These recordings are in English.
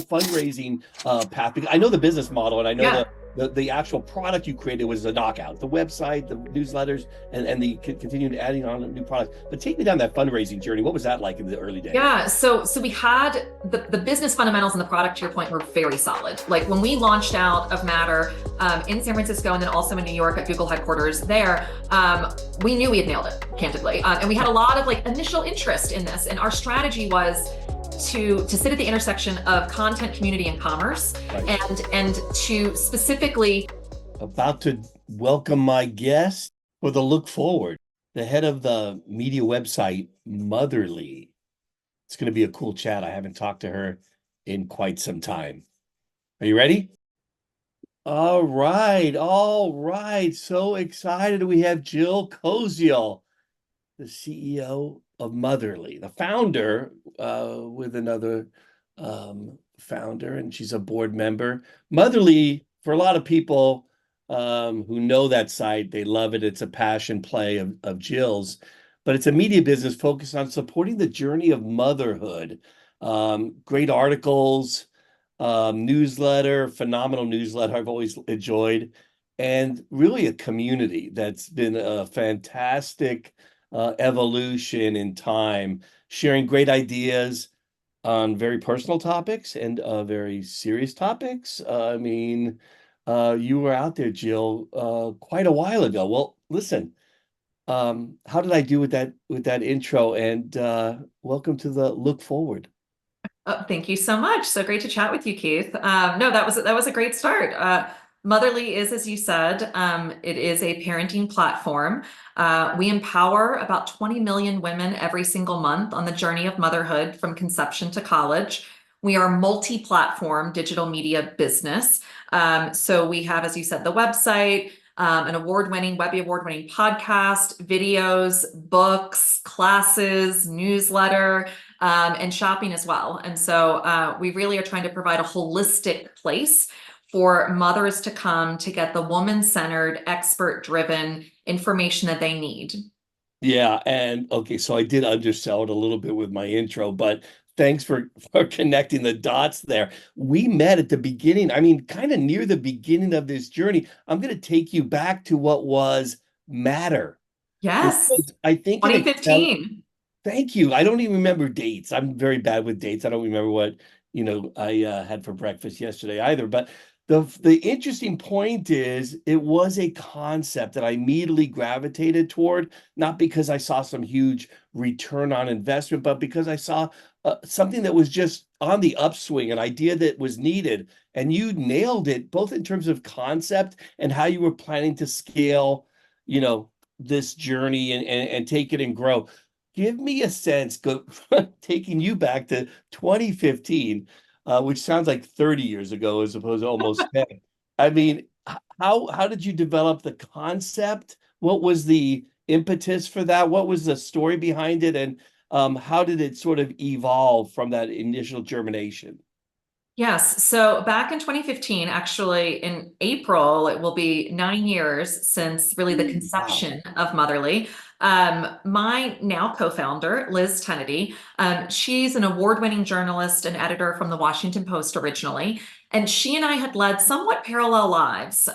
fundraising path? Because I know the business model, and I know Yeah. the actual product you created was a knockout. The website, the newsletters, and the continued adding on new products. But take me down that fundraising journey. What was that like in the early days? Yeah, so we had the business fundamentals and the product, to your point, were very solid. Like when we launched out of Matter in San Francisco and then also in New York at Google headquarters there, we knew we had nailed it, candidly. And we had a lot of like initial interest in this. And our strategy was to sit at the intersection of content, community, and commerce, Right. and to specifically. About to welcome my guest for the look forward, the head of the media website, Motherly. It's going to be a cool chat. I haven't talked to her in quite some time. Are you ready? All right. All right. So excited. We have Jill Koel, the CEO of Motherly, the founder with another founder, and she's a board member. Motherly, for a lot of people who know that site, they love it. It's a passion play of Jill's, but it's a media business focused on supporting the journey of motherhood. Great articles, newsletter, phenomenal newsletter I've always enjoyed, and really a community that's been a fantastic evolution in time, sharing great ideas on very personal topics and very serious topics. I mean, you were out there, Jill, quite a while ago. Well, listen, how did I do with that intro? And welcome to the look forward. Oh, thank you so much. So great to chat with you, Keith. No, that was a great start. Motherly is, as you said, it is a parenting platform. We empower about 20 million women every single month on the journey of motherhood from conception to college. We are a multi-platform digital media business. So we have, as you said, the website, an Webby award-winning podcast, videos, books, classes, newsletter, and shopping as well. And so we really are trying to provide a holistic place for mothers to come to get the woman-centered, expert-driven information that they need. Yeah, and okay, so I did undersell it a little bit with my intro, but thanks for connecting the dots there. We met at the beginning, I mean, kind of near the beginning of this journey. I'm going to take you back to what was Matter, which Yes, was, I think, an. 2015. Thank you. I don't even remember dates. I'm very bad with dates. I don't remember what, I had for breakfast yesterday either. But the interesting point is it was a concept that I immediately gravitated toward, not because I saw some huge return on investment, but because I saw something that was just on the upswing, an idea that was needed. And you nailed it, both in terms of concept and how you were planning to scale, this journey and take it and grow. Give me a sense, taking you back to 2015, which sounds like 30 years ago as opposed to almost 10. I mean, how did you develop the concept? What was the impetus for that? What was the story behind it? And how did it sort of evolve from that initial germination? Yes. So back in 2015, actually in April, it will be 9 years since really the Wow. conception of Motherly. My now co-founder, Liz Kennedy, she's an award-winning journalist and editor from the Washington Post originally, and she and I had led somewhat parallel lives.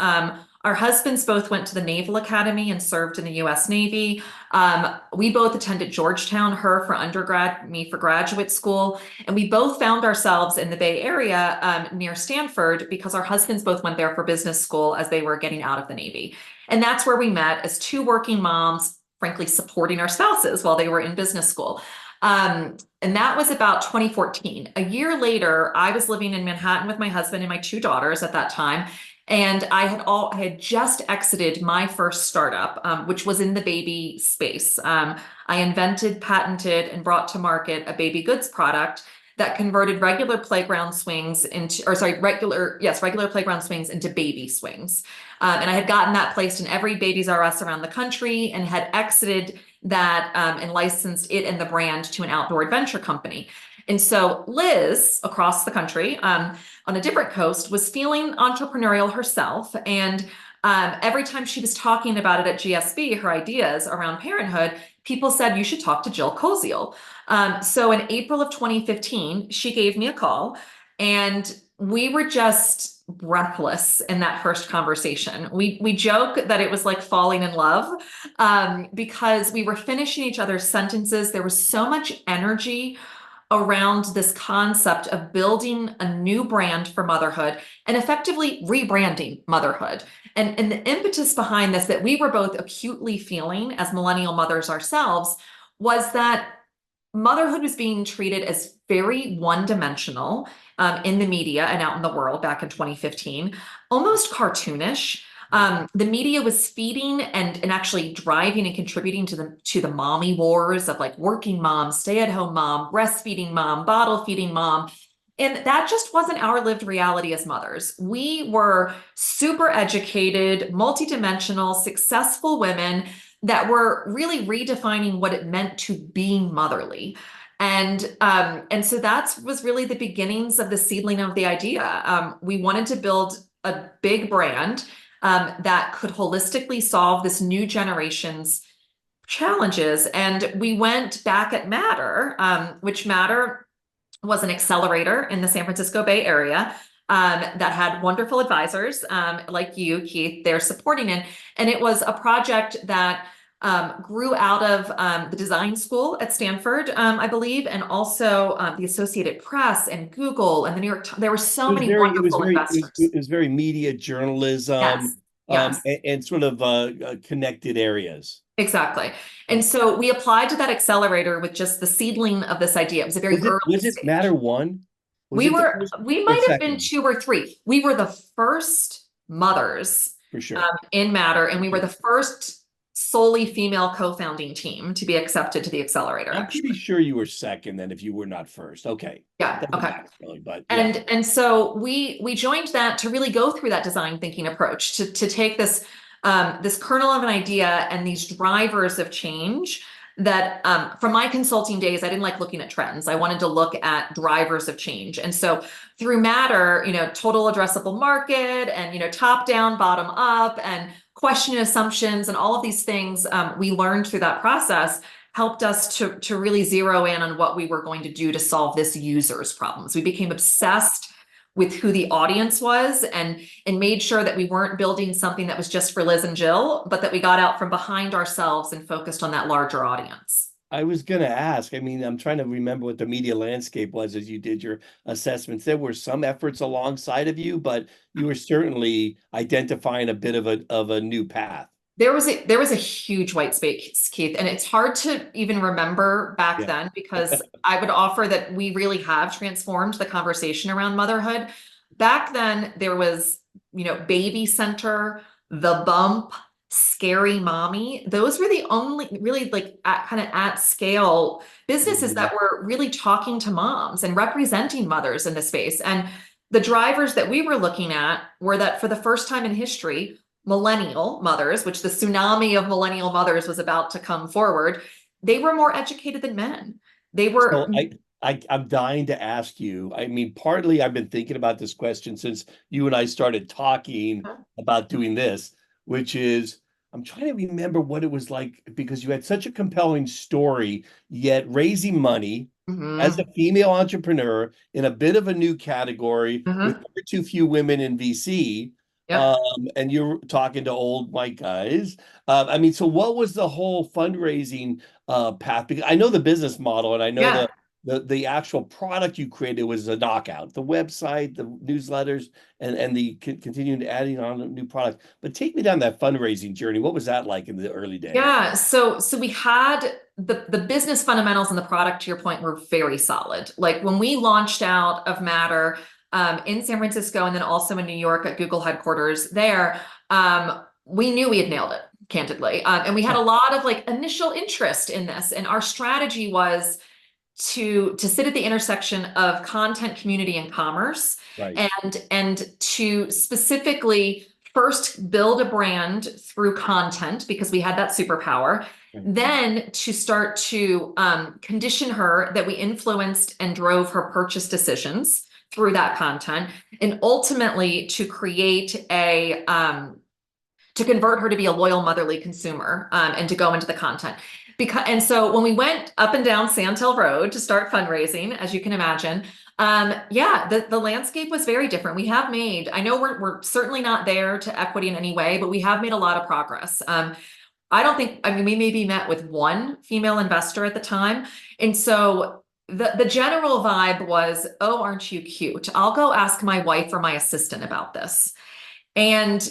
Our husbands both went to the Naval Academy and served in the US Navy. We both attended Georgetown, her for undergrad, me for graduate school. And we both found ourselves in the Bay Area near Stanford because our husbands both went there for business school as they were getting out of the Navy. And that's where we met as two working moms, frankly, supporting our spouses while they were in business school. And that was about 2014. A year later, I was living in Manhattan with my husband and my two daughters at that time. And I had just exited my first startup, which was in the baby space. I invented, patented, and brought to market a baby goods product that converted regular playground swings regular playground swings into baby swings. And I had gotten that placed in every Babies R Us around the country and had exited that and licensed it and the brand to an outdoor adventure company. And so Liz across the country on a different coast was feeling entrepreneurial herself. And every time she was talking about it at GSB, her ideas around parenthood, people said, you should talk to Jill Koel. So in April of 2015, she gave me a call And we were just breathless in that first conversation. We joke that it was like falling in love, because we were finishing each other's sentences. There was so much energy around this concept of building a new brand for motherhood and effectively rebranding motherhood. And the impetus behind this that we were both acutely feeling as millennial mothers ourselves was that motherhood was being treated as very one-dimensional, in the media and out in the world back in 2015, almost cartoonish. The media was feeding and actually driving and contributing to the mommy wars of like working mom, stay-at-home mom, breastfeeding mom, bottle feeding mom. And that just wasn't our lived reality as mothers. We were super educated, multidimensional, successful women that were really redefining what it meant to being motherly. And so that was really the beginnings of the seedling of the idea. We wanted to build a big brand that could holistically solve this new generation's challenges. And we went back at Matter, which Matter was an accelerator in the San Francisco Bay Area, that had wonderful advisors like you, Keith, they're supporting it. And it was a project that grew out of the design school at Stanford, I believe, and also the Associated Press and Google and the New York Times. There were so many wonderful investors. It was very media journalism, Yes, yes. and sort of connected areas. Exactly. And so we applied to that accelerator with just the seedling of this idea. It was a very early Was it stage. Matter One? Was We it the were, first we or might have been second? 2 or 3. We were the first mothers For sure. in Matter, and we were Okay. the first solely female co-founding team to be accepted to the accelerator, I'm pretty actually. sure you were second then if you were not first. Okay. Yeah, Doesn't okay. matter really, but yeah. And so we joined that to really go through that design thinking approach to take this this kernel of an idea and these drivers of change that from my consulting days, I didn't like looking at trends. I wanted to look at drivers of change. And so through Matter, total addressable market and, top down, bottom up and question assumptions and all of these things we learned through that process helped us to really zero in on what we were going to do to solve this user's problems. We became obsessed with who the audience was and made sure that we weren't building something that was just for Liz and Jill, but that we got out from behind ourselves and focused on that larger audience. I was going to ask. I mean, I'm trying to remember what the media landscape was as you did your assessments. There were some efforts alongside of you, but you were certainly identifying a bit of a new path. There was a huge white space, Keith, and it's hard to even remember back Yeah. then because I would offer that we really have transformed the conversation around motherhood. Back then, there was, Baby Center, The Bump, Scary Mommy. Those were the only really like kind of at scale businesses Mhm. that were really talking to moms and representing mothers in the space. And the drivers that we were looking at were that for the first time in history, millennial mothers, which the tsunami of millennial mothers was about to come forward, they were more educated than men. They were. So I'm dying to ask you. I mean, partly I've been thinking about this question since you and I started talking about doing this, which is I'm trying to remember what it was like because you had such a compelling story, yet raising money as a Mhm, female entrepreneur in a bit of a new category with mhm, far too few women in VC. yep. And you're talking to old white guys. I mean, so what was the whole fundraising path? Because I know the business model and I know Yeah. the actual product you created was a knockout. The website, the newsletters, and the continuing adding on a new product. But take me down that fundraising journey. What was that like in the early days? Yeah, so we had the business fundamentals and the product, to your point, were very solid. Like when we launched out of Matter in San Francisco and then also in New York at Google headquarters there, we knew we had nailed it, candidly. And we had a lot of like initial interest in this. And our strategy was to sit at the intersection of content, community, and commerce, Right. and to specifically first build a brand through content because we had that superpower, Right. then to start to condition her that we influenced and drove her purchase decisions through that content, and ultimately to create a to convert her to be a loyal motherly consumer and to go into the content. And so when we went up and down Sandhill Road to start fundraising, as you can imagine, Yeah, the landscape was very different. We have made, I know we're certainly not there to equity in any way, but we have made a lot of progress. I don't think, I mean, we maybe met with one female investor at the time. And so the general vibe was, oh, aren't you cute? I'll go ask my wife or my assistant about this. And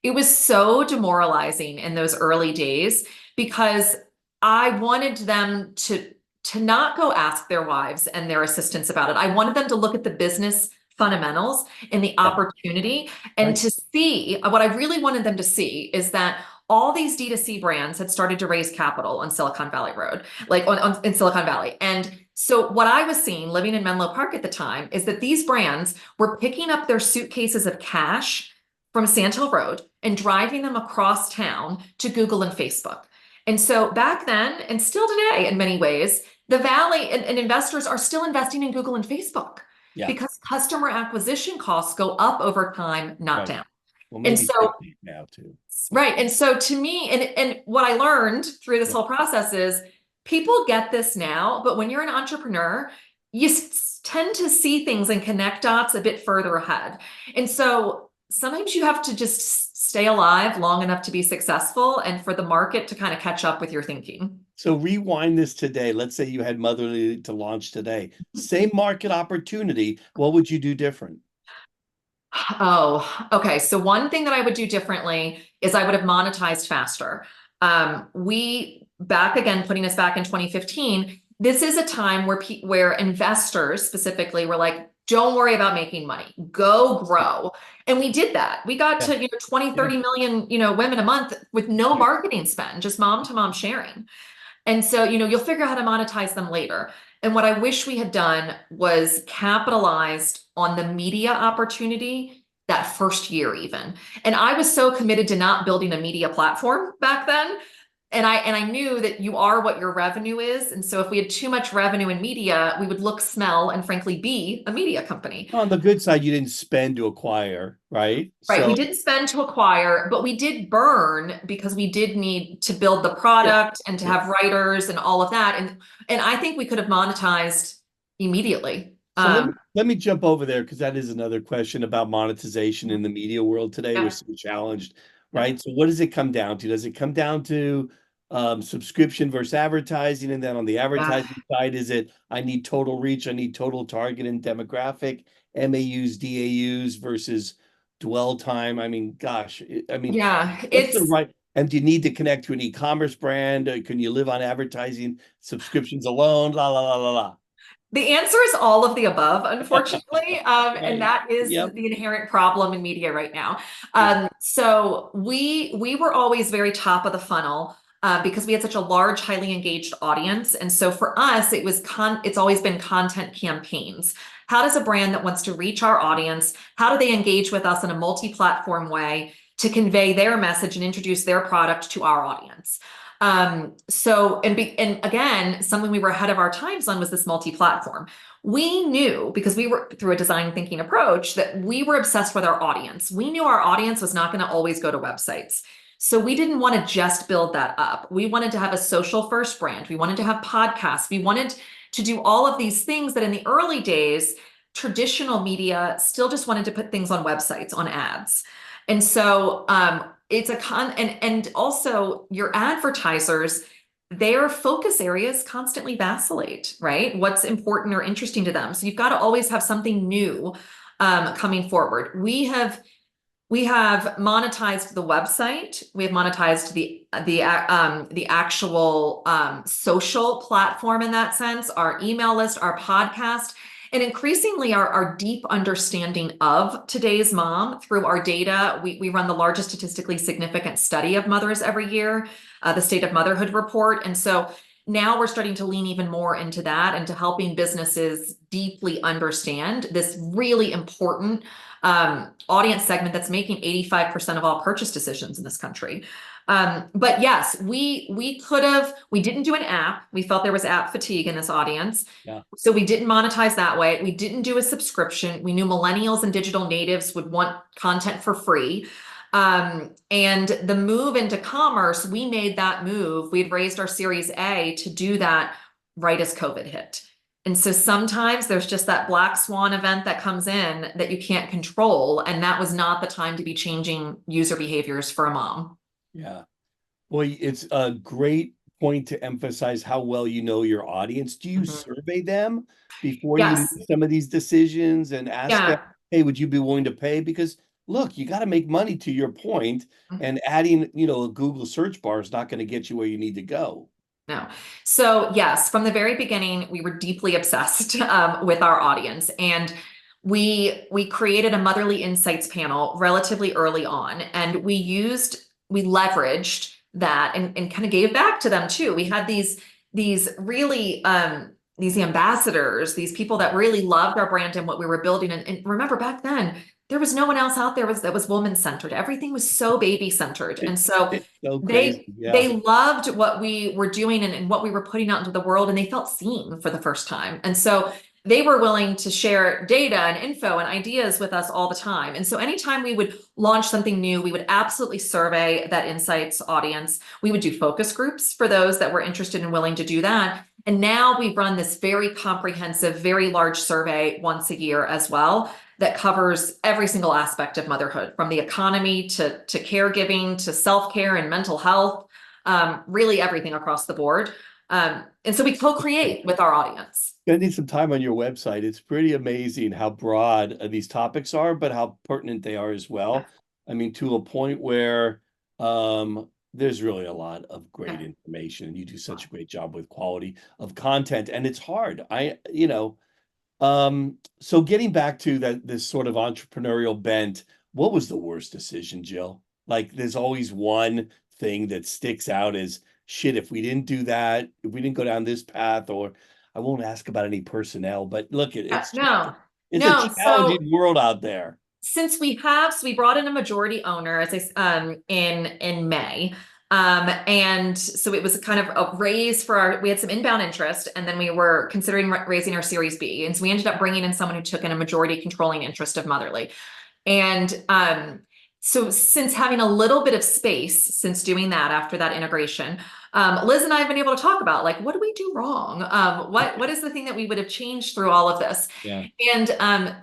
it was so demoralizing in those early days because I wanted them to not go ask their wives and their assistants about it. I wanted them to look at the business fundamentals and the Yeah, opportunity and right. to see what I really wanted them to see is that all these D2C brands had started to raise capital on Silicon Valley Road, like in Silicon Valley. And so what I was seeing living in Menlo Park at the time is that these brands were picking up their suitcases of cash from Sand Hill Road and driving them across town to Google and Facebook. And so back then, and still today in many ways, the Valley and investors are still investing in Google and Facebook Yeah, because customer acquisition costs go up over time, not right. down. Well, And maybe so, TikTok now too. right. And so to me, and what I learned through this Yeah. whole process is people get this now, but when you're an entrepreneur, you tend to see things and connect dots a bit further ahead. And so sometimes you have to just stay alive long enough to be successful and for the market to kind of catch up with your thinking. So rewind this today. Let's say you had Motherly to launch today. Same market opportunity. What would you do different? Oh, okay. So one thing that I would do differently is I would have monetized faster. We back again, putting us back in 2015. This is a time where investors specifically were like, don't worry about making money, go grow. And we did that. We got Yeah, to, 20, yeah, 30 million, women a month with no yeah. marketing spend, just mom to mom sharing. And so, you'll figure out how to monetize them later. And what I wish we had done was capitalized on the media opportunity that first year even. And I was so committed to not building a media platform back then. And I knew that you are what your revenue is. And so if we had too much revenue in media, we would look, smell, and frankly be a media company. On the good side, you didn't spend to acquire, right? Right. We So didn't spend to acquire, but we did burn because we did need to build the yeah, product and to yeah. have writers and all of that. And I think we could have monetized immediately. So let me jump over there because that is another question about monetization in the media world today. We're Yeah, so challenged, yeah, right? So what does it come down to? Does it come down to subscription versus advertising? And then on the yeah. advertising side, is it I need total reach, I need total target and demographic, MAUs, DAUs versus dwell time? I mean, gosh, I mean, Yeah, what's the it's right? And do you need to connect to an e-commerce brand? Can you live on advertising subscriptions alone? La la la la la. the answer is all of the above, unfortunately. And Right. that is Yep. the inherent problem in media right now. Yeah. So we were always very top of the funnel because we had such a large, highly engaged audience. And so for us, it's always been content campaigns. How does a brand that wants to reach our audience, how do they engage with us in a multi-platform way to convey their message and introduce their product to our audience? And again, something we were ahead of our times on was this multi-platform. We knew because we were through a design thinking approach that we were obsessed with our audience. We knew our audience was not going to always go to websites. So we didn't want to just build that up. We wanted to have a social first brand. We wanted to have podcasts. We wanted to do all of these things that in the early days, traditional media still just wanted to put things on websites, on ads. And so it's and also your advertisers, their focus areas constantly vacillate, right? What's important or interesting to them. So you've got to always have something new coming forward. We have monetized the website. We have monetized the actual social platform in that sense, our email list, our podcast, and increasingly our deep understanding of today's mom through our data. We run the largest statistically significant study of mothers every year, the State of Motherhood report. And so now we're starting to lean even more into that and to helping businesses deeply understand this really important audience segment that's making 85% of all purchase decisions in this country. But yes, we didn't do an app. We felt there was app fatigue in this audience. Yeah. So we didn't monetize that way. We didn't do a subscription. We knew millennials and digital natives would want content for free. And the move into commerce, we made that move. We'd raised our Series A to do that right as COVID hit. And so sometimes there's just that black swan event that comes in that you can't control. And that was not the time to be changing user behaviors for a mom. Yeah. Well, it's a great point to emphasize how well you know your audience. Do you Mhm. survey them before you Yes. make some of these decisions and ask them, Yeah. hey, would you be willing to pay? Because look, you got to make money to your point, and adding, a Google search bar is not going to get you where you need to go. No. So yes, from the very beginning, we were deeply obsessed with our audience, and we created a motherly insights panel relatively early on, and we leveraged that and kind of gave back to them too. We had these really these ambassadors, these people that really loved our brand and what we were building. And remember back then, there was no one else out there that was woman centered. Everything was so baby centered, and so It's so crazy. they Yeah. loved what we were doing and what we were putting out into the world, and they felt seen for the first time. And so they were willing to share data and info and ideas with us all the time. And so anytime we would launch something new, we would absolutely survey that insights audience. We would do focus groups for those that were interested and willing to do that. And now we run this very comprehensive, very large survey once a year as well, that covers every single aspect of motherhood, from the economy to caregiving to self-care and mental health, really everything across the board. And so we co-create with our audience. Spending some time on your website, it's pretty amazing how broad these topics are, but how pertinent they are as Yeah, well. I mean, to a point where there's really a lot of great yeah, information. You do such a great job with quality of content, and it's hard. So getting back to this sort of entrepreneurial bent, what was the worst decision, Jill? Like, there's always one thing that sticks out as shit. If we didn't do that, if we didn't go down this path, or I won't ask about any personnel, but look, yeah. No, it's a no. So challenging world out there. so we brought in a majority owner in May. And so it was kind of a raise for we had some inbound interest, and then we were considering raising our Series B. And so we ended up bringing in someone who took in a majority controlling interest of Motherly. And so since having a little bit of space since doing that after that integration, Liz and I have been able to talk about, like, what do we do wrong? What is the thing that we would have changed through all of this? Yeah. And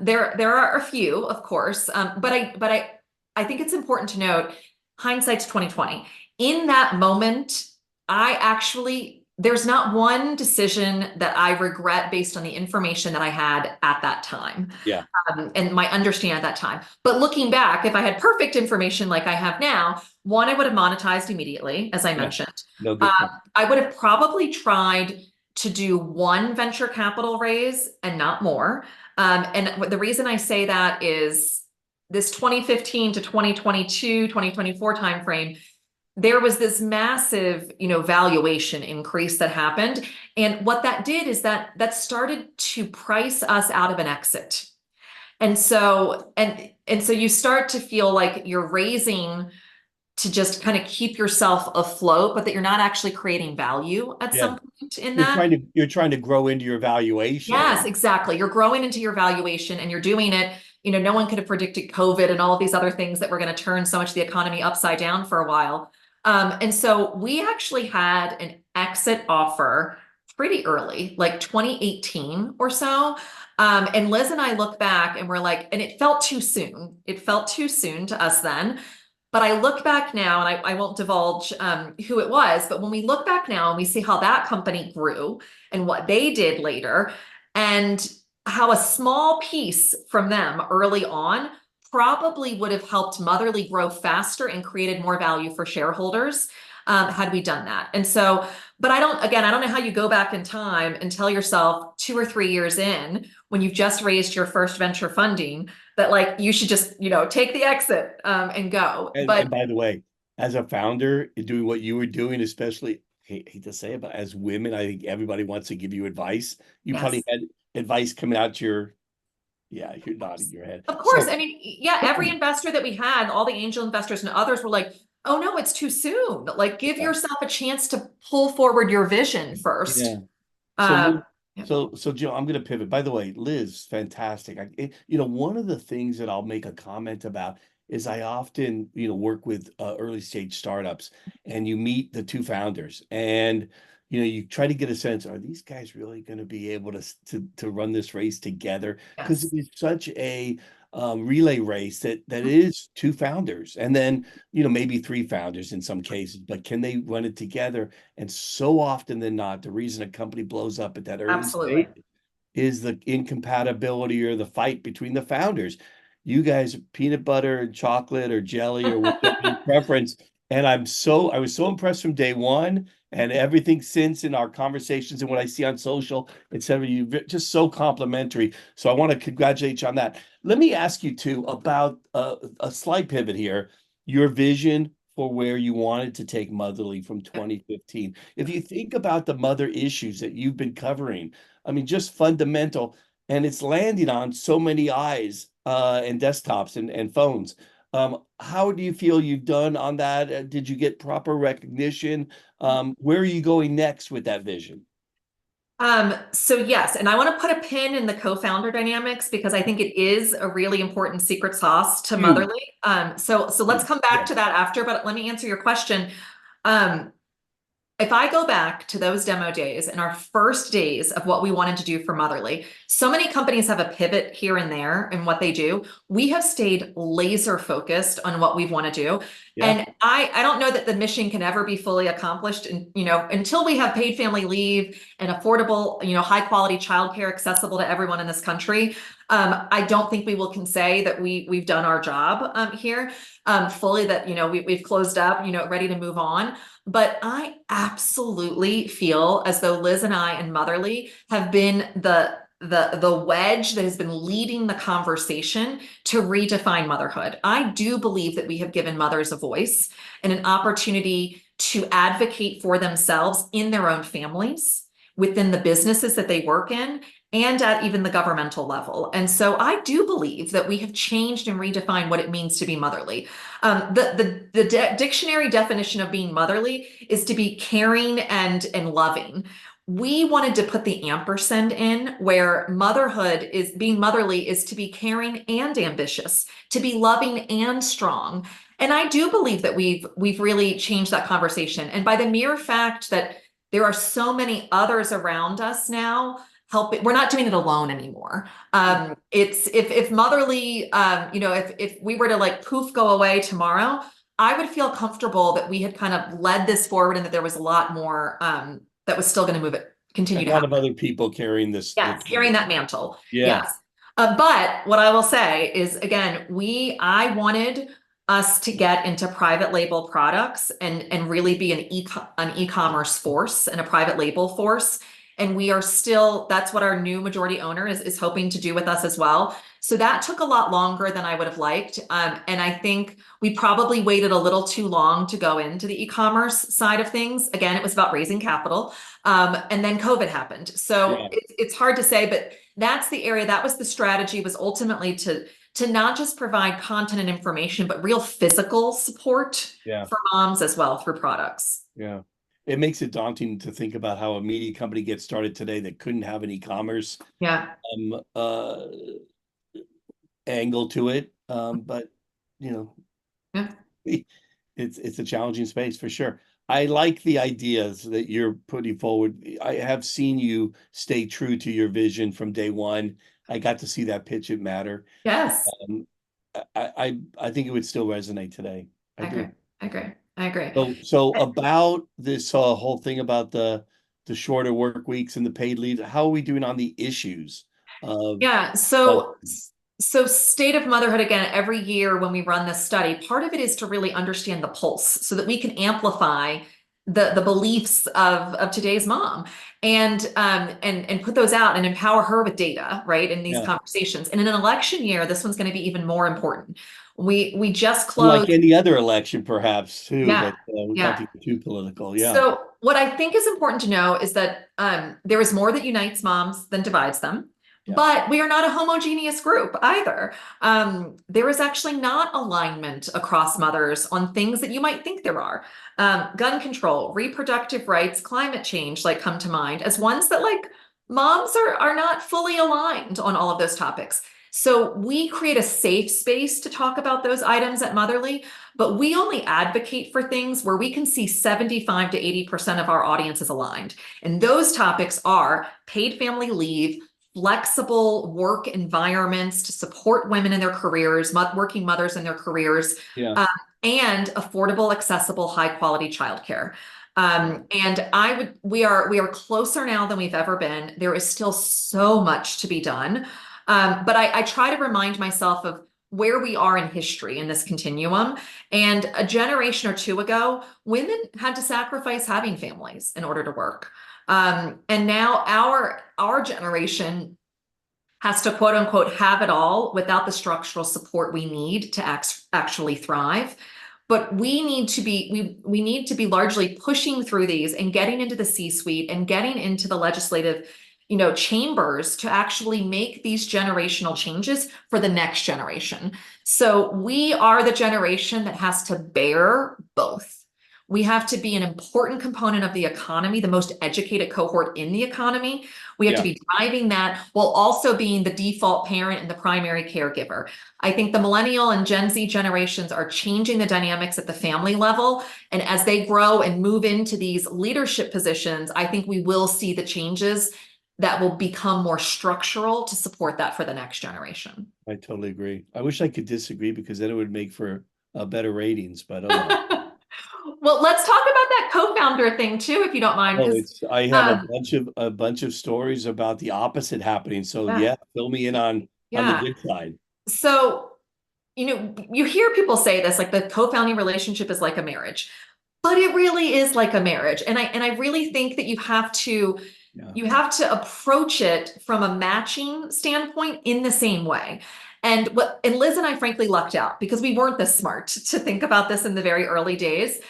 there are a few, of course, but I think it's important to note, hindsight's 2020. In that moment, I actually there's not one decision that I regret based on the information that I had at that time, Yeah. and my understanding at that time. But looking back, if I had perfect information like I have now, one, I would have monetized immediately, as I Yeah. mentioned. No, Uh, good point. I would have probably tried to do one venture capital raise and not more. And the reason I say that is this 2015 to 2022, 2024 timeframe, there was this massive, valuation increase that happened. And what that did is that started to price us out of an exit. And so you start to feel like you're raising to just kind of keep yourself afloat, but that you're not actually creating value at Yeah. some point in that. You're trying to grow into your valuation. Yes, exactly. You're growing into your valuation and you're doing it. No one could have predicted COVID and all of these other things that were going to turn so much of the economy upside down for a while. And so we actually had an exit offer pretty early, like 2018 or so. And Liz and I look back and we're like, and it felt too soon. It felt too soon to us then. But I look back now, and I won't divulge who it was, but when we look back now and we see how that company grew and what they did later, and how a small piece from them early on probably would have helped Motherly grow faster and created more value for shareholders, had we done that. And so, but I don't know how you go back in time and tell yourself 2 or 3 years in, when you've just raised your first venture funding, that, like, you should just, take the exit and go. And But by the way, as a founder, doing what you were doing, especially, hate to say it, but as women, I think everybody wants to give you advice. You probably yes, had advice coming out yeah, you're nodding your head. of course. So, I mean, yeah, every investor that we had, all the angel investors and others were like, oh no, it's too soon. Like, give yeah, yourself a chance to pull forward your vision first. yeah. So, Um, yeah. so Jill, I'm going to pivot. By the way, Liz, fantastic. One of the things that I'll make a comment about is I often, work with early stage startups, and you meet the two founders, and you try to get a sense, are these guys really going to be able to run this race together? Because it Yes, is such a relay race that is two founders, and then maybe three founders in some cases, but can they run it together? And so often than not, the reason a company blows up at that early absolutely. stage is the incompatibility or the fight between the founders. You guys, peanut butter and chocolate or jelly or whichever your preference. And I was so impressed from day one and everything since in our conversations and what I see on social, etc. You just so complimentary. So I want to congratulate you on that. Let me ask you too about a slight pivot here. Your vision for where you wanted to take Motherly from 2015. If you think about the mother issues that you've been covering, I mean, just fundamental, and it's landing on so many eyes and desktops and phones. How do you feel you've done on that? Did you get proper recognition? Where are you going next with that vision? So yes, and I want to put a pin in the co-founder dynamics because I think it is a really important secret sauce to Huge, Motherly. So let's huge. come back Yeah, to that after, but let me answer your question. Um, if I go back to those demo days and our first days of what we wanted to do for Motherly, so many companies have a pivot here and there in what they do. We have stayed laser focused on what we want to do. yeah, And I don't know that the mission can ever be fully accomplished. And, until we have paid family leave and affordable, high quality childcare accessible to everyone in this country, I don't think we can say that we've done our job here fully, that, we've closed up, ready to move on. But I absolutely feel as though Liz and I and Motherly have been the wedge that has been leading the conversation to redefine motherhood. I do believe that we have given mothers a voice and an opportunity to advocate for themselves in their own families, within the businesses that they work in, and at even the governmental level. And so I do believe that we have changed and redefined what it means to be motherly. The dictionary definition of being motherly is to be caring and loving. We wanted to put the ampersand in where motherhood is being motherly is to be caring and ambitious, to be loving and strong. And I do believe that we've really changed that conversation. And by the mere fact that there are so many others around us now helping, we're not doing it alone anymore. It's if Motherly, if we were to like poof go away tomorrow, I would feel comfortable that we had kind of led this forward and that there was a lot more that was still going to a continue to lot of happen. other people carrying this. Yes, carrying that mantle. Yeah, Yes. But what I will say is, again, I wanted us to get into private label products and really be an e-commerce force and a private label force. And we are still, that's what our new majority owner is hoping to do with us as well. So that took a lot longer than I would have liked. And I think we probably waited a little too long to go into the e-commerce side of things. Again, it was about raising capital. And then COVID happened. So yeah, it's hard to say, but that's the area, that was the strategy, was ultimately to not just provide content and information, but real physical support yeah, for moms as well through products. yeah. It makes it daunting to think about how a media company gets started today that couldn't have an e-commerce Yeah. um, uh, angle to it. But you know, Yeah. it's a challenging space for sure. I like the ideas that you're putting forward. I have seen you stay true to your vision from day one. I got to see that pitch It Matter. Yes. Um, I think it would still resonate today. I I agree. do. I agree. I agree. So about this whole thing about the shorter work weeks and the paid leave, how are we doing on the issues of Yeah. of So state of motherhood, again, every year when we run this study, part of it is to really understand the pulse so that we can amplify the beliefs of today's mom and put those out and empower her with data, right? In these yeah, conversations. And in an election year, this one's going to be even more important. We just like closed. any other election perhaps too, Yeah. but not Yeah. to get too political. Yeah, So what I think is important to know is that there is more that unites moms than divides them. yeah, But we are not a homogeneous group either. There is actually not alignment across mothers on things that you might think there are. Gun control, reproductive rights, climate change, like come to mind as ones that like moms are not fully aligned on all of those topics. So we create a safe space to talk about those items at Motherly, but we only advocate for things where we can see 75 to 80% of our audience is aligned. And those topics are paid family leave, flexible work environments to support women in their careers, working mothers in their careers, Yeah. uh, and affordable, accessible, high quality childcare. And we are closer now than we've ever been. There is still so much to be done. But I try to remind myself of where we are in history in this continuum. And a generation or two ago, women had to sacrifice having families in order to work. And now our generation has to quote unquote have it all without the structural support we need to actually thrive. But we need to be we need to be largely pushing through these and getting into the C-suite and getting into the legislative, chambers to actually make these generational changes for the next generation. So we are the generation that has to bear both. We have to be an important component of the economy, the most educated cohort in the economy. We have to Yeah. be driving that while also being the default parent and the primary caregiver. I think the millennial and Gen Z generations are changing the dynamics at the family level. And as they grow and move into these leadership positions, I think we will see the changes that will become more structural to support that for the next generation. I totally agree. I wish I could disagree because then it would make for better ratings, but oh well. Well, let's talk about that co-founder thing too, if you don't mind, Oh, because it's I have um, a bunch of stories about the opposite happening. So yeah, yeah, fill me in on the yeah. good side. So, you hear people say this, like the co-founding relationship is like a marriage, but it really is like a marriage. And I really think that Yeah. you have to approach it from a matching standpoint in the same way. And Liz and I frankly lucked out because we weren't this smart to think about this in the very early days.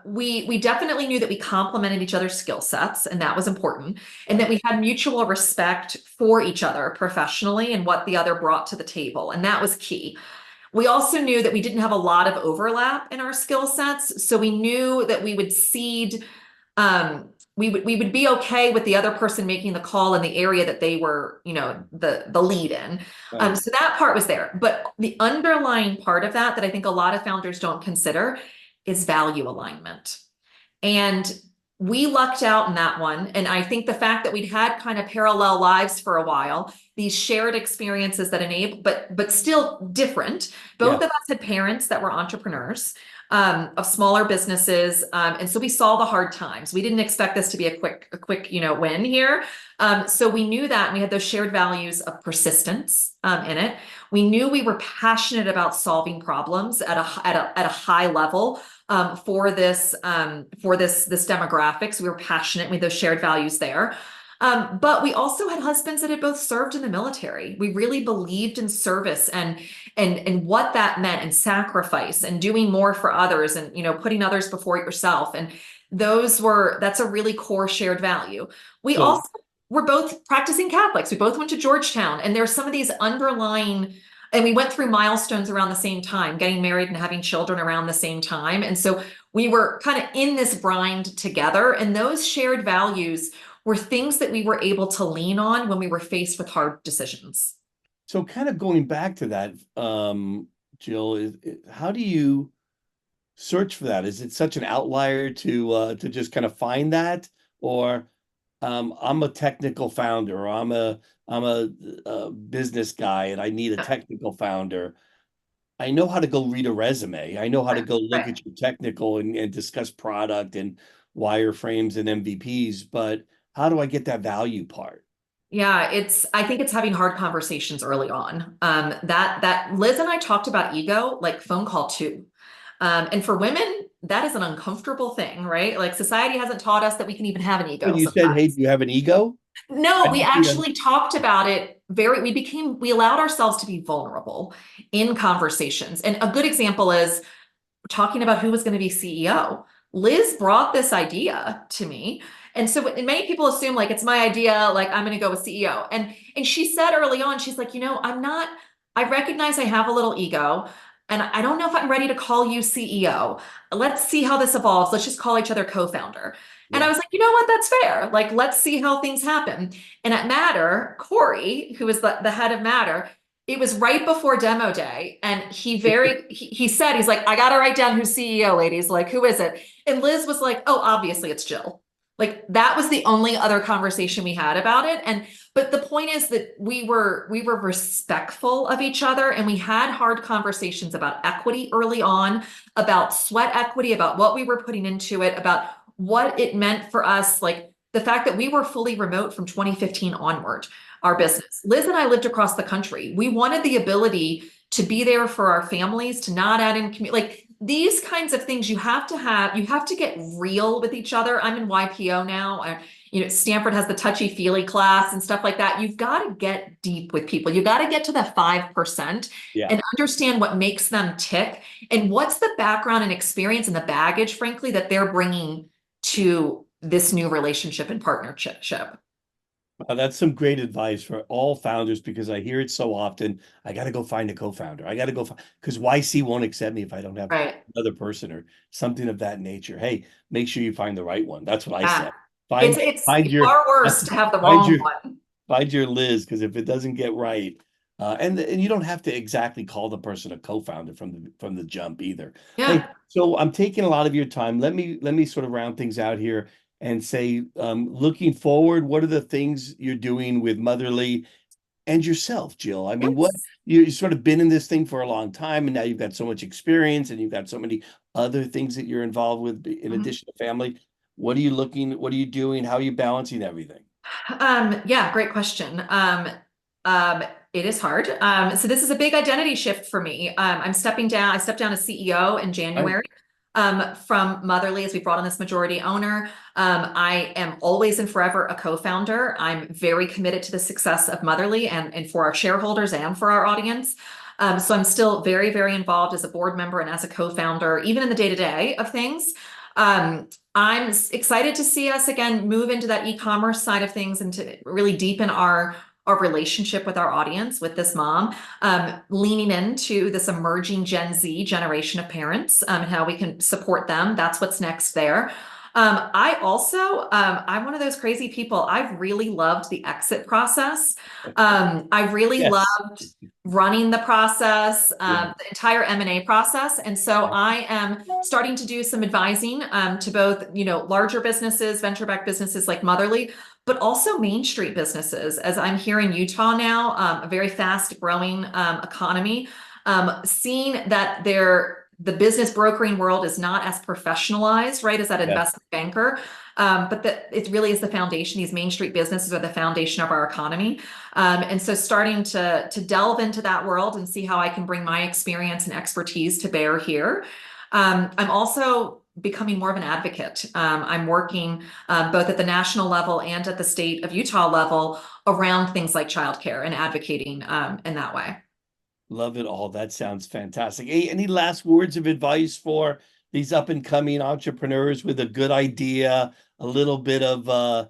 We definitely knew that we complemented each other's skill sets, and that was important, and that Right. we had mutual respect for each other professionally and what the other brought to the table, and that was key. We also knew that we didn't have a lot of overlap in our skill sets, so we knew that we would seed we would be okay with the other person making the call in the area that they were, the lead in. Right. So that part was there. But the underlying part of that I think a lot of founders don't consider is value alignment. And we lucked out in that one. And I think the fact that we'd had kind of parallel lives for a while, these shared experiences that enable, but still different. Both Yeah. of us had parents that were entrepreneurs of smaller businesses. And so we saw the hard times. We didn't expect this to be a quick, win here. So we knew that, and we had those shared values of persistence in it. We knew we were passionate about solving problems at a high level for this demographic. So we were passionate with those shared values there. But we also had husbands that had both served in the military. We really believed in service and what that meant, and sacrifice, and doing more for others, and putting others before yourself. And that's a really core shared value. We So also were both practicing Catholics. We both went to Georgetown, and there's some of these underlying, and we went through milestones around the same time, getting married and having children around the same time. And so we were kind of in this grind together, and those shared values were things that we were able to lean on when we were faced with hard decisions. so kind of going back to that, Jill, how do you search for that? Is it such an outlier to just kind of find that, or I'm a technical founder, or I'm a business guy and I need a technical founder. I know how to go read a resume. I know how to go look Right. at your technical and discuss product and wireframes and MVPs, but how do I get that value part? Yeah, I think it's having hard conversations early on. That Liz and I talked about ego, like phone call two. And for women, that is an uncomfortable thing, right? Like society hasn't taught us that we can even have an When ego you said, "Hey, sometimes. do you have an ego?" No, I we didn't see that. actually talked about it we allowed ourselves to be vulnerable in conversations. And a good example is talking about who was going to be CEO. Liz brought this idea to me. And so and many people assume like it's my idea, like I'm going to go with CEO. And she said early on, she's like, I recognize I have a little ego, and I don't know if I'm ready to call you CEO. Let's see how this evolves. Let's just call each other co-founder. And I Yeah. was like, you know what? That's fair. Like, let's see how things happen. And at Matter, Corey, who is the head of Matter, it was right before demo day, and he said, he's like, I gotta write down who's CEO, ladies. Like, who is it? And Liz was like, oh, obviously it's Jill. Like, that was the only other conversation we had about it. And but the point is that we were respectful of each other, and we had hard conversations about equity early on, about sweat equity, about what we were putting into it, about what it meant for us, like the fact that we were fully remote from 2015 onward, our business. Liz and I lived across the country. We wanted the ability to be there for our families, to not add in like these kinds of things. You have to get real with each other. I'm in YPO now. Stanford has the touchy-feely class and stuff like that. You've got to get deep with people. You got to get to the 5% Yeah. and understand what makes them tick and what's the background and experience and the baggage, frankly, that they're bringing to this new relationship and partnership. That's some great advice for all founders because I hear it so often. I got to go find a co-founder. I got to go because YC won't accept me if I don't have Right. another person or something of that nature. Hey, make sure you find the right one. That's what I Yeah. said. Find find It's your far worse to have the find wrong your one. find your Liz because if it doesn't get right, and you don't have to exactly call the person a co-founder from the jump either. Hey, Yeah. so I'm taking a lot of your time. Let me sort of round things out here and say, looking forward, what are the things you're doing with Motherly and yourself, Jill? I mean, what Yes. you've sort of been in this thing for a long time, and now you've got so much experience, and you've got so many other things that you're involved with in Mhm. addition to family. What are you looking? What are you doing? How are you balancing everything? Yeah, great question. Um, it is hard. So this is a big identity shift for me. I'm stepping down. I stepped down as CEO in Right. January, from Motherly as we brought on this majority owner. I am always and forever a co-founder. I'm very committed to the success of Motherly and for our shareholders and for our audience. So I'm still very, very involved as a board member and as a co-founder, even in the day-to-day of things. I'm excited to see us again move into that e-commerce side of things and to really deepen our relationship with our audience, with this mom, leaning into this emerging Gen Z generation of parents, and how we can support them. That's what's next there. I'm one of those crazy people. I've really loved the exit process. I've really Yes. loved running the process, Yeah. the entire M&A process. And so I am starting to do some advising, to both, larger businesses, venture-backed businesses like Motherly, but also Main Street businesses. As I'm here in Utah now, a very fast growing economy, seeing that the business brokering world is not as professionalized, right, as that Yeah. investment banker. But that it really is the foundation. These Main Street businesses are the foundation of our economy. And so starting to delve into that world and see how I can bring my experience and expertise to bear here. I'm also becoming more of an advocate. I'm working both at the national level and at the state of Utah level around things like childcare and advocating in that way. Love it all. That sounds fantastic. Hey, any last words of advice for these up and coming entrepreneurs with a good idea, a little bit of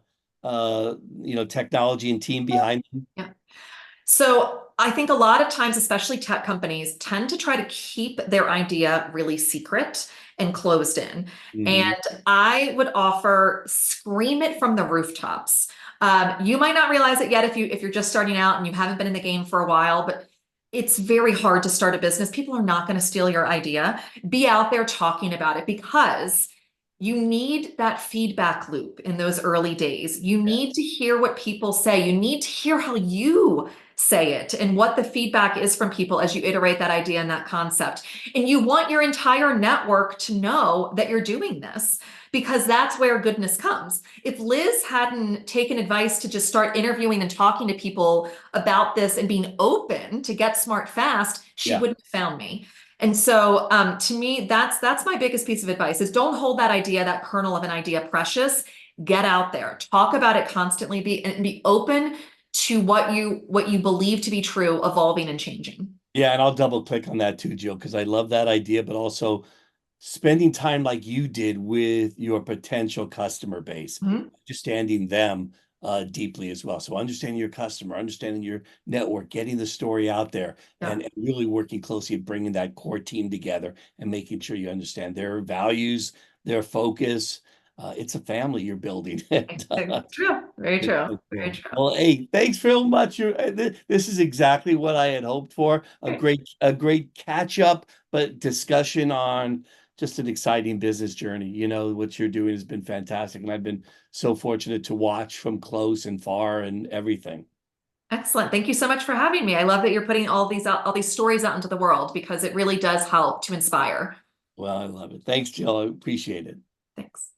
technology and team behind them? Yeah. So I think a lot of times, especially tech companies, tend to try to keep their idea really secret and closed in. Mhm. And I would offer scream it from the rooftops. You might not realize it yet if you're just starting out and you haven't been in the game for a while, but it's very hard to start a business. People are not going to steal your idea. Be out there talking about it because you need that feedback loop in those early days. You need to hear what people say. You need to hear how you say it and what the feedback is from people as you iterate that idea and that concept. And you want your entire network to know that you're doing this because that's where goodness comes. If Liz hadn't taken advice to just start interviewing and talking to people about this and being open to get smart fast, she Yeah. wouldn't have found me. And so, to me, that's my biggest piece of advice is don't hold that idea, that kernel of an idea precious. Get out there, talk about it constantly, be open to what you believe to be true, evolving and changing. Yeah, and I'll double click on that too, Jill, because I love that idea, but also spending time like you did with your potential customer base, Mhm. understanding them deeply as well. So understanding your customer, understanding your network, getting the story out there, Yeah. and really working closely at bringing that core team together and making sure you understand their values, their focus. it's a family you're building. True, very It's true, so very cool. true. Well, hey, thanks very much. This is exactly what I had hoped for. Great. A great catch up, but discussion on just an exciting business journey. You know, what you're doing has been fantastic, and I've been so fortunate to watch from close and far and everything. Excellent. Thank you so much for having me. I love that you're putting all these out, all these stories out into the world because it really does help to inspire. Well, I love it. Thanks, Jill. I appreciate it. Thanks.